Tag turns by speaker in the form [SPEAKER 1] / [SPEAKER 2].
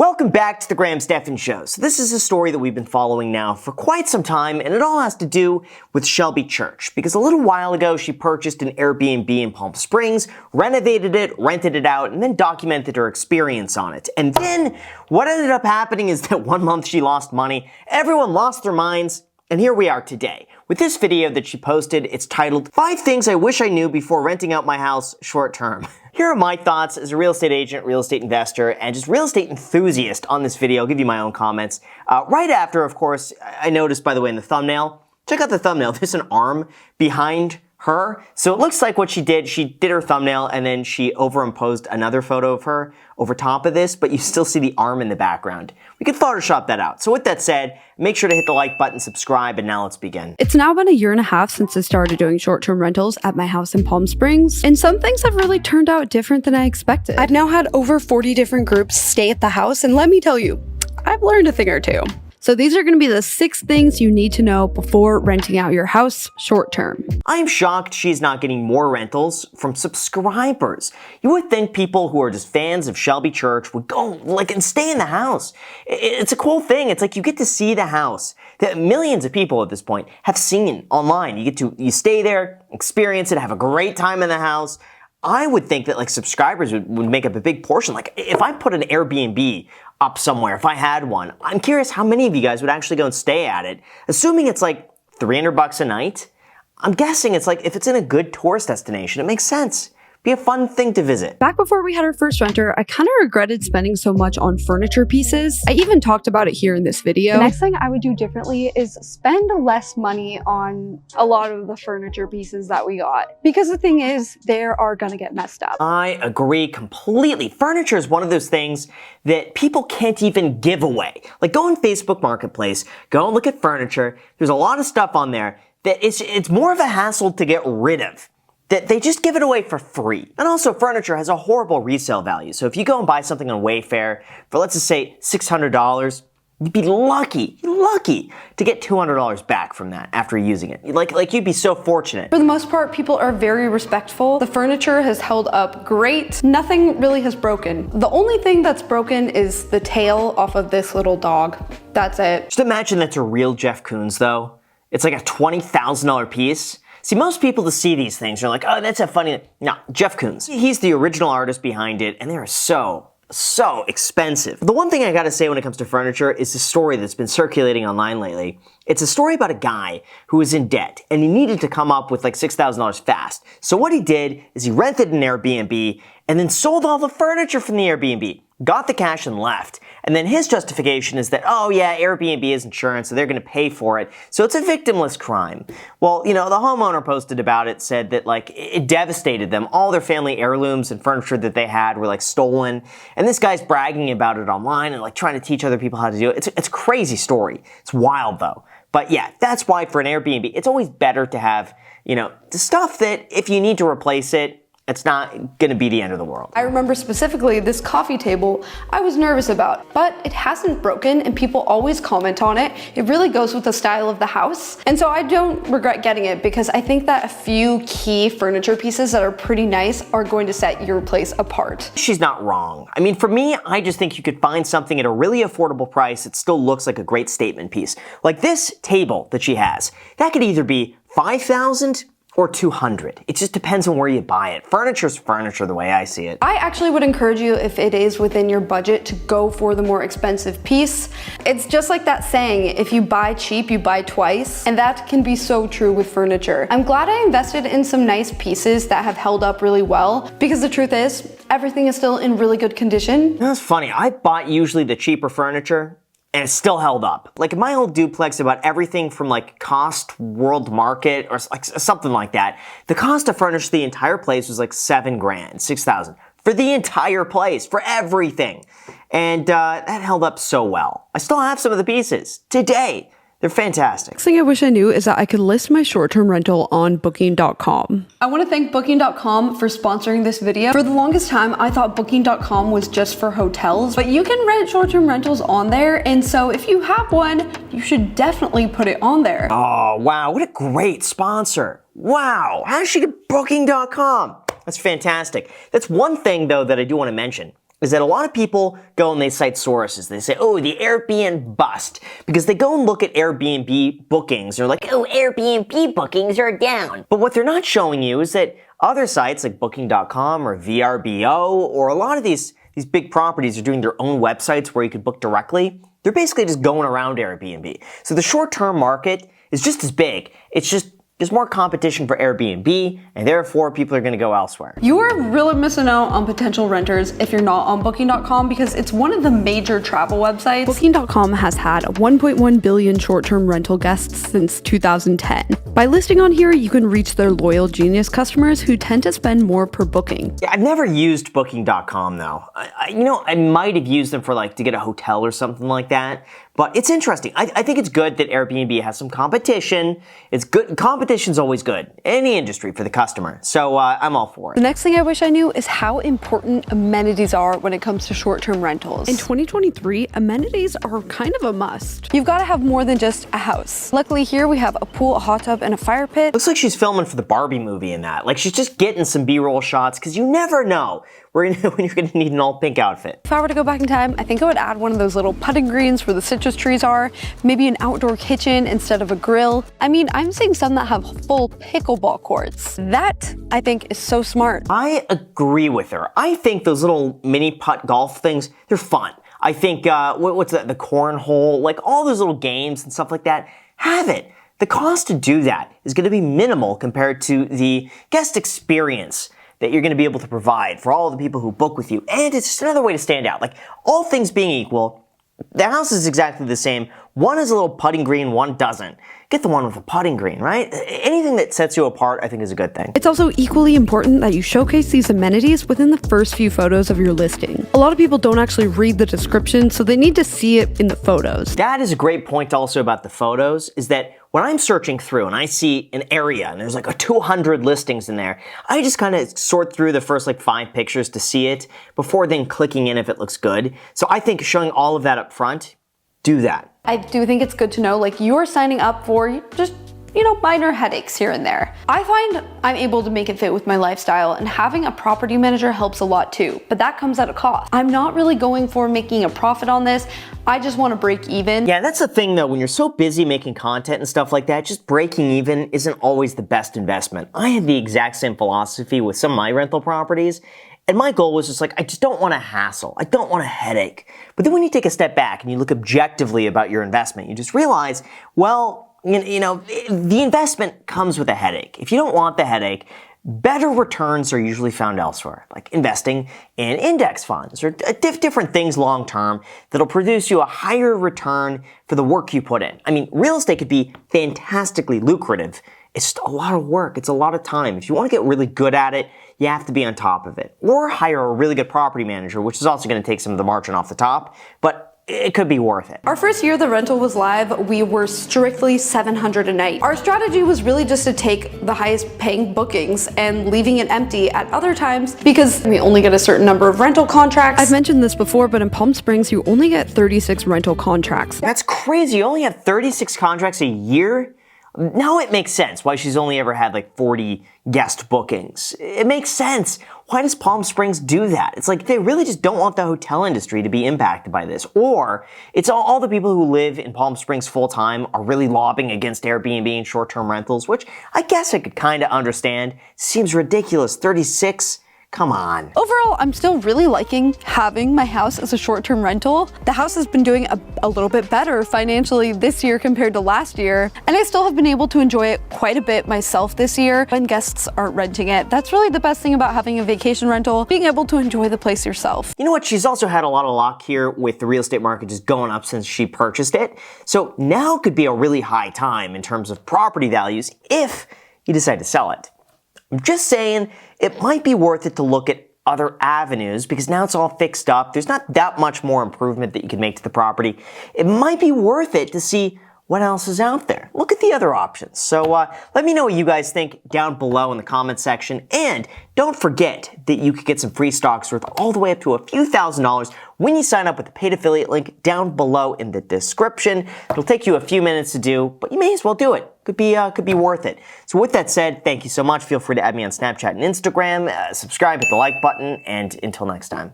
[SPEAKER 1] Welcome back to the Graham Stephan Show. So this is a story that we've been following now for quite some time, and it all has to do with Shelby Church, because a little while ago she purchased an Airbnb in Palm Springs, renovated it, rented it out, and then documented her experience on it. And then what ended up happening is that 1 month she lost money, everyone lost their minds, and here we are today. With this video that she posted, it's titled, 5 Things I Wish I Knew Before Renting Out My House Short Term. Here are my thoughts as a real estate agent, real estate investor, and just real estate enthusiast on this video. I'll give you my own comments. Right after, of course, I noticed, by the way, in the thumbnail, check out the thumbnail, there's an arm behind her. So it looks like what she did her thumbnail and then she overimposed another photo of her over top of this, but you still see the arm in the background. We could Photoshop that out. So with that said, make sure to hit the like button, subscribe, and now let's begin.
[SPEAKER 2] It's now been 1.5 years since I started doing short-term rentals at my house in Palm Springs, and some things have really turned out different than I expected. I've now had over 40 different groups stay at the house, and let me tell you, I've learned a thing or two. So these are going to be the 6 things you need to know before renting out your house short term.
[SPEAKER 1] I'm shocked she's not getting more rentals from subscribers. You would think people who are just fans of Shelby Church would go and stay in the house. It's a cool thing. It's like you get to see the house that millions of people at this point have seen online. You stay there, experience it, have a great time in the house. I would think that subscribers would make up a big portion. Like if I put an Airbnb up somewhere, if I had one, I'm curious how many of you guys would actually go and stay at it. Assuming it's like $300 a night, I'm guessing it's like if it's in a good tourist destination, it makes sense. Be a fun thing to visit.
[SPEAKER 2] Back before we had our first renter, I kind of regretted spending so much on furniture pieces. I even talked about it here in this video.
[SPEAKER 3] The next thing I would do differently is spend less money on a lot of the furniture pieces that we got. Because the thing is, they are gonna get messed up.
[SPEAKER 1] I agree completely. Furniture is one of those things that people can't even give away. Like go on Facebook Marketplace, go and look at furniture. There's a lot of stuff on there that it's more of a hassle to get rid of. That they just give it away for free. And also furniture has a horrible resale value. So if you go and buy something on Wayfair for let's just say $600, you'd be lucky to get $200 back from that after using it. Like you'd be so fortunate.
[SPEAKER 3] For the most part, people are very respectful. The furniture has held up great. Nothing really has broken. The only thing that's broken is the tail off of this little dog. That's it.
[SPEAKER 1] Just imagine that's a real Jeff Koons though. It's like a $20,000 piece. See, most people to see these things are like, oh, that's a funny... No, Jeff Koons. He's the original artist behind it, and they are so expensive. The one thing I gotta say when it comes to furniture is the story that's been circulating online lately. It's a story about a guy who was in debt, and he needed to come up with like $6,000 fast. So what he did is he rented an Airbnb, and then sold all the furniture from the Airbnb. Got the cash and left. And then his justification is that, oh yeah, Airbnb is insurance, so they're gonna pay for it. So it's a victimless crime. Well, the homeowner posted about it, said that it devastated them. All their family heirlooms and furniture that they had were stolen. And this guy's bragging about it online and trying to teach other people how to do it. It's a crazy story. It's wild though. But yeah, that's why for an Airbnb, it's always better to have, the stuff that if you need to replace it, it's not gonna be the end of the world.
[SPEAKER 3] I remember specifically this coffee table I was nervous about, but it hasn't broken and people always comment on it. It really goes with the style of the house. And so I don't regret getting it because I think that a few key furniture pieces that are pretty nice are going to set your place apart.
[SPEAKER 1] She's not wrong. I mean, for me, I just think you could find something at a really affordable price that still looks like a great statement piece. Like this table that she has, that could either be $5,000 or $200. It just depends on where you buy it. Furniture's furniture the way I see it.
[SPEAKER 3] I actually would encourage you, if it is within your budget, to go for the more expensive piece. It's just like that saying, if you buy cheap, you buy twice. And that can be so true with furniture. I'm glad I invested in some nice pieces that have held up really well, because the truth is, everything is still in really good condition.
[SPEAKER 1] That's funny. I bought usually the cheaper furniture, and it still held up. Like in my old duplex, about everything from Cost World Market or something like that. The cost to furnish the entire place was $7 grand, $6,000 for the entire place, for everything. And that held up so well. I still have some of the pieces today. They're fantastic.
[SPEAKER 2] Next thing I wish I knew is that I could list my short-term rental on Booking.com.
[SPEAKER 3] I want to thank Booking.com for sponsoring this video. For the longest time, I thought Booking.com was just for hotels, but you can rent short-term rentals on there, and so if you have one, you should definitely put it on there.
[SPEAKER 1] Oh, wow, what a great sponsor. Wow, how did she get Booking.com? That's fantastic. That's one thing, though, that I do want to mention. is that a lot of people go and they cite sources. They say, oh, the Airbnb bust, because they go and look at Airbnb bookings. They're like, oh, Airbnb bookings are down. But what they're not showing you is that other sites like Booking.com or VRBO or a lot of these big properties are doing their own websites where you could book directly. They're basically just going around Airbnb. So the short-term market is just as big. It's just there's more competition for Airbnb, and therefore people are going to go elsewhere.
[SPEAKER 3] You are really missing out on potential renters if you're not on Booking.com because it's one of the major travel websites.
[SPEAKER 2] Booking.com has had 1.1 billion short-term rental guests since 2010. By listing on here, you can reach their loyal Genius customers who tend to spend more per booking.
[SPEAKER 1] Yeah, I've never used Booking.com though. I might have used them for to get a hotel or something like that. But it's interesting. I think it's good that Airbnb has some competition. It's good. Competition's always good. Any industry for the customer. So I'm all for it.
[SPEAKER 3] The next thing I wish I knew is how important amenities are when it comes to short-term rentals.
[SPEAKER 2] In 2023, amenities are kind of a must.
[SPEAKER 3] You've got to have more than just a house. Luckily here we have a pool, a hot tub, and a fire pit.
[SPEAKER 1] Looks like she's filming for the Barbie movie in that. She's just getting some B-roll shots because you never know when you're going to need an all-pink outfit.
[SPEAKER 3] If I were to go back in time, I think I would add one of those little putting greens where the citrus trees are, maybe an outdoor kitchen instead of a grill. I mean, I'm seeing some that have full pickleball courts. That, I think, is so smart.
[SPEAKER 1] I agree with her. I think those little mini putt golf things, they're fun. I think, what's that, the cornhole, all those little games and stuff like that, have it. The cost to do that is going to be minimal compared to the guest experience that you're going to be able to provide for all the people who book with you. And it's just another way to stand out. All things being equal, the house is exactly the same. One has a little putting green, one doesn't. Get the one with the putting green, right? Anything that sets you apart, I think, is a good thing.
[SPEAKER 2] It's also equally important that you showcase these amenities within the first few photos of your listing. A lot of people don't actually read the description, so they need to see it in the photos.
[SPEAKER 1] That is a great point also about the photos, is that when I'm searching through and I see an area and there's 200 listings in there, I just kind of sort through the first 5 pictures to see it before then clicking in if it looks good. So I think showing all of that up front, do that.
[SPEAKER 3] I do think it's good to know, you're signing up for just, minor headaches here and there. I find I'm able to make it fit with my lifestyle, and having a property manager helps a lot too, but that comes at a cost. I'm not really going for making a profit on this. I just want to break even.
[SPEAKER 1] Yeah, that's the thing though, when you're so busy making content and stuff like that, just breaking even isn't always the best investment. I had the exact same philosophy with some of my rental properties. And my goal was just I just don't want a hassle. I don't want a headache. But then when you take a step back and you look objectively about your investment, you just realize, well, the investment comes with a headache. If you don't want the headache, better returns are usually found elsewhere, like investing in index funds or different things long term that'll produce you a higher return for the work you put in. I mean, real estate could be fantastically lucrative. It's just a lot of work. It's a lot of time. If you want to get really good at it, you have to be on top of it. Or hire a really good property manager, which is also going to take some of the margin off the top, but it could be worth it.
[SPEAKER 3] Our first year the rental was live, we were strictly $700 a night. Our strategy was really just to take the highest paying bookings and leaving it empty at other times because we only get a certain number of rental contracts.
[SPEAKER 2] I've mentioned this before, but in Palm Springs, you only get 36 rental contracts.
[SPEAKER 1] That's crazy. You only have 36 contracts a year? Now it makes sense why she's only ever had 40 guest bookings. It makes sense. Why does Palm Springs do that? It's they really just don't want the hotel industry to be impacted by this. Or it's all the people who live in Palm Springs full time are really lobbying against Airbnb and short-term rentals, which I guess I could kind of understand. Seems ridiculous. 36? Come on.
[SPEAKER 3] Overall, I'm still really liking having my house as a short-term rental. The house has been doing a little bit better financially this year compared to last year, and I still have been able to enjoy it quite a bit myself this year when guests aren't renting it. That's really the best thing about having a vacation rental, being able to enjoy the place yourself.
[SPEAKER 1] You know what? She's also had a lot of luck here with the real estate market just going up since she purchased it. So now could be a really high time in terms of property values if you decide to sell it. I'm just saying it might be worth it to look at other avenues because now it's all fixed up. There's not that much more improvement that you can make to the property. It might be worth it to see what else is out there. Look at the other options. So let me know what you guys think down below in the comment section. And don't forget that you could get some free stocks worth all the way up to a few $1,000s when you sign up with the paid affiliate link down below in the description. It'll take you a few minutes to do, but you may as well do it. Could be worth it. So with that said, thank you so much. Feel free to add me on Snapchat and Instagram. Subscribe, hit the like button, and until next time.